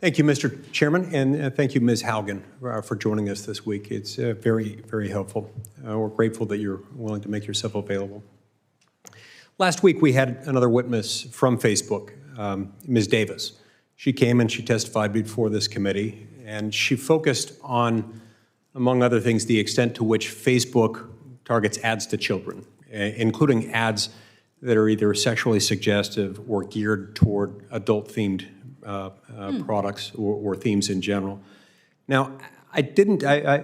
Thank you, Mr. Chairman, and thank you, Ms. Haugen, for joining us this week. It's very, very helpful. We're grateful that you're willing to make yourself available. Last week, we had another witness from Facebook, Ms. Davis. She came and she testified before this committee, and she focused on, among other things, the extent to which Facebook targets ads to children, including ads that are either sexually suggestive or geared toward adult-themed products or themes in general. Now,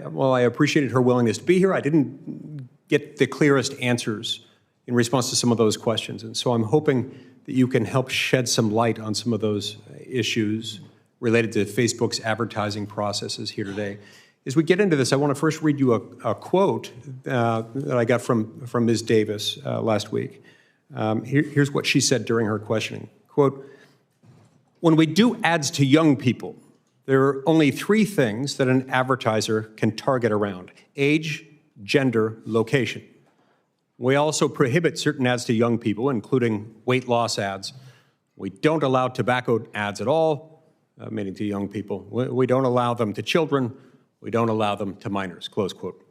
while I appreciated her willingness to be here, I didn't get the clearest answers in response to some of those questions. And so I'm hoping that you can help shed some light on some of those issues related to Facebook's advertising processes here today. As we get into this, I want to first read you a quote that I got from Ms. Davis last week. Here's what she said during her questioning. Quote, "When we do ads to young people, there are only three things that an advertiser can target around: age, gender, location. We also prohibit certain ads to young people, including weight loss ads. We don't allow tobacco ads at all, meaning to young people. We don't allow them to children. We don't allow them to minors," close quote.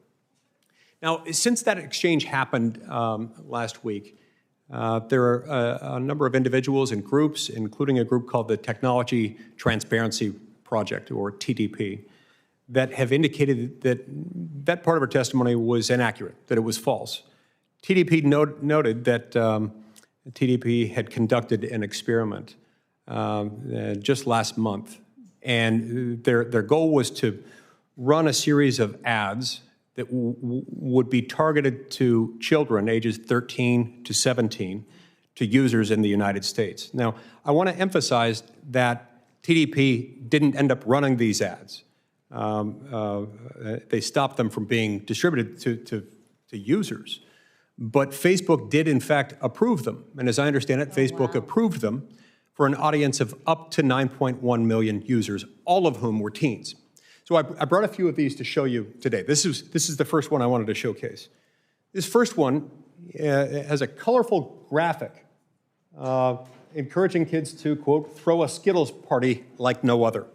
Now, since that exchange happened last week, there are a number of individuals and groups, including a group called the Technology Transparency Project, or TTP, that have indicated that that part of her testimony was inaccurate, that it was false. TTP noted that TTP had conducted an experiment just last month, and their goal was to run a series of ads that would be targeted to children ages 13 to 17, to users in the United States. Now, I want to emphasize that TTP didn't end up running these ads. They stopped them from being distributed to users. But Facebook did, in fact, approve them. And as I understand it, Facebook approved them for an audience of up to 9.1 million users, all of whom were teens. So I brought a few of these to show you today. This is the first one I wanted to showcase. This first one has a colorful graphic encouraging kids to, quote, "throw a Skittles party like no other,"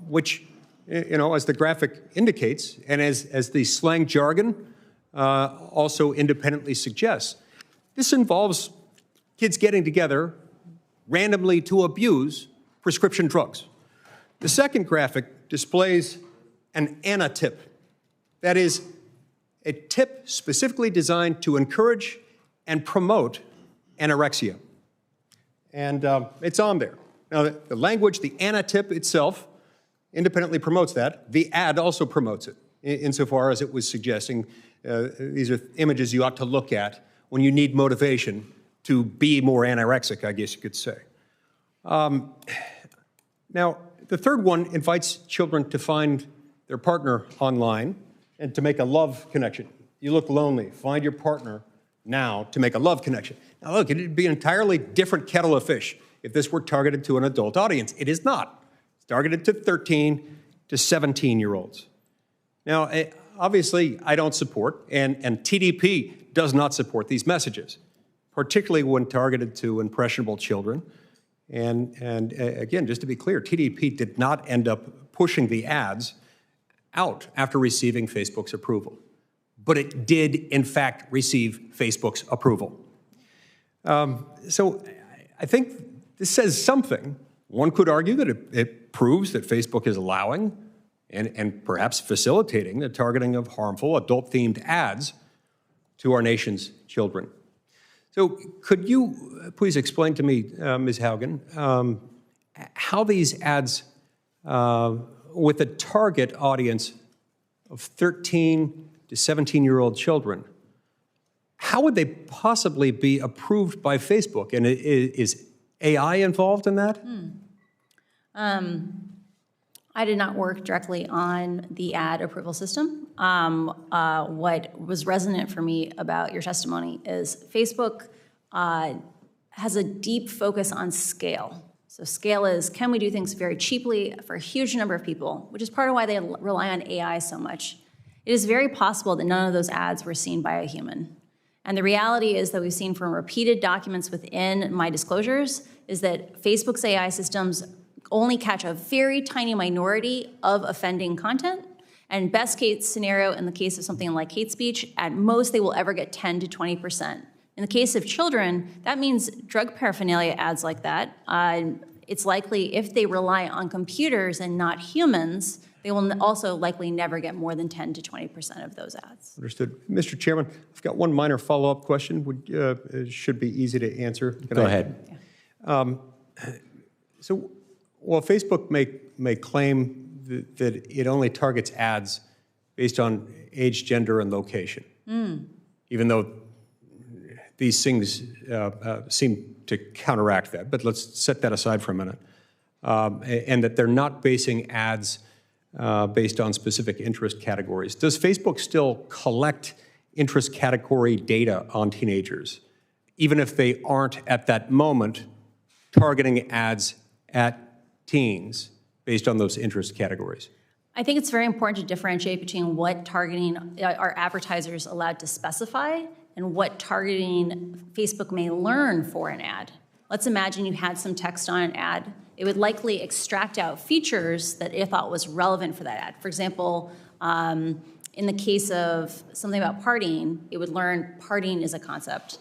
which, as the graphic indicates, and as the slang jargon also independently suggests, this involves kids getting together randomly to abuse prescription drugs. The second graphic displays an anti-tip. That is, a tip specifically designed to encourage and promote anorexia. And it's on there. Now, the language, the anti-tip itself, independently promotes that. The ad also promotes it, insofar as it was suggesting these are images you ought to look at when you need motivation to be more anorexic, I guess you could say. Now, the third one invites children to find their partner online and to make a love connection. You look lonely, find your partner now to make a love connection. Now look, it'd be an entirely different kettle of fish if this were targeted to an adult audience. It is not. It's targeted to 13 to 17-year-olds. Now, obviously, I don't support, and TTP does not support these messages, particularly when targeted to impressionable children. And again, just to be clear, TTP did not end up pushing the ads out after receiving Facebook's approval. But it did, in fact, receive Facebook's approval. So I think this says something. One could argue that it proves that Facebook is allowing and perhaps facilitating the targeting of harmful adult-themed ads to our nation's children. So could you please explain to me, Ms. Haugen, how these ads with a target audience of 13 to 17-year-old children, how would they possibly be approved by Facebook? And is AI involved in that? I did not work directly on the ad approval system. What was resonant for me about your testimony is Facebook has a deep focus on scale. So scale is, can we do things very cheaply for a huge number of people, which is part of why they rely on AI so much. It is very possible that none of those ads were seen by a human. And the reality is that we've seen from repeated documents within my disclosures is that Facebook's AI systems only catch a very tiny minority of offending content. And best case scenario, in the case of something like hate speech, at most they will ever get 10 to 20%. In the case of children, that means drug paraphernalia ads like that. It's likely if they rely on computers and not humans, they will also likely never get more than 10 to 20% of those ads. Understood. Mr. Chairman, I've got one minor follow-up question. It should be easy to answer. Go ahead. So while Facebook may claim that it only targets ads based on age, gender, and location, even though these things seem to counteract that, but let's set that aside for a minute, and that they're not basing ads based on specific interest categories. Does Facebook still collect interest category data on teenagers, even if they aren't at that moment targeting ads at teens based on those interest categories? I think it's very important to differentiate between what targeting are advertisers allowed to specify and what targeting Facebook may learn for an ad. Let's imagine you had some text on an ad. It would likely extract out features that it thought was relevant for that ad. For example, in the case of something about partying, it would learn partying is a concept.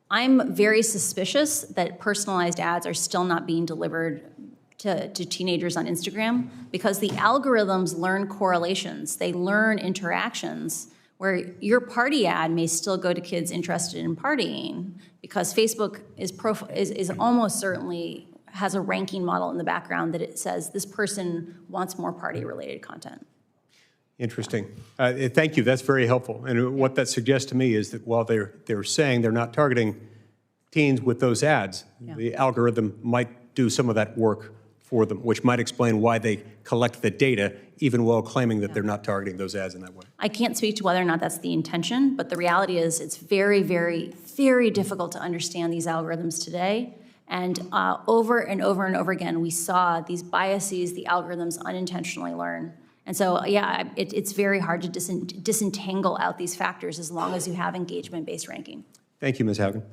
I'm very suspicious that personalized ads are still not being delivered to teenagers on Instagram because the algorithms learn correlations. They learn interactions where your party ad may still go to kids interested in partying because Facebook is almost certainly has a ranking model in the background that it says this person wants more party-related content. Interesting. Thank you. That's very helpful. And what that suggests to me is that while they're saying they're not targeting teens with those ads, the algorithm might do some of that work for them, which might explain why they collect the data, even while claiming that they're not targeting those ads in that way. I can't speak to whether or not that's the intention, but the reality is it's very, very, very difficult to understand these algorithms today. And over and over and over again, we saw these biases the algorithms unintentionally learn. And so, yeah, it's very hard to disentangle out these factors as long as you have engagement-based ranking. Thank you, Ms. Haugen.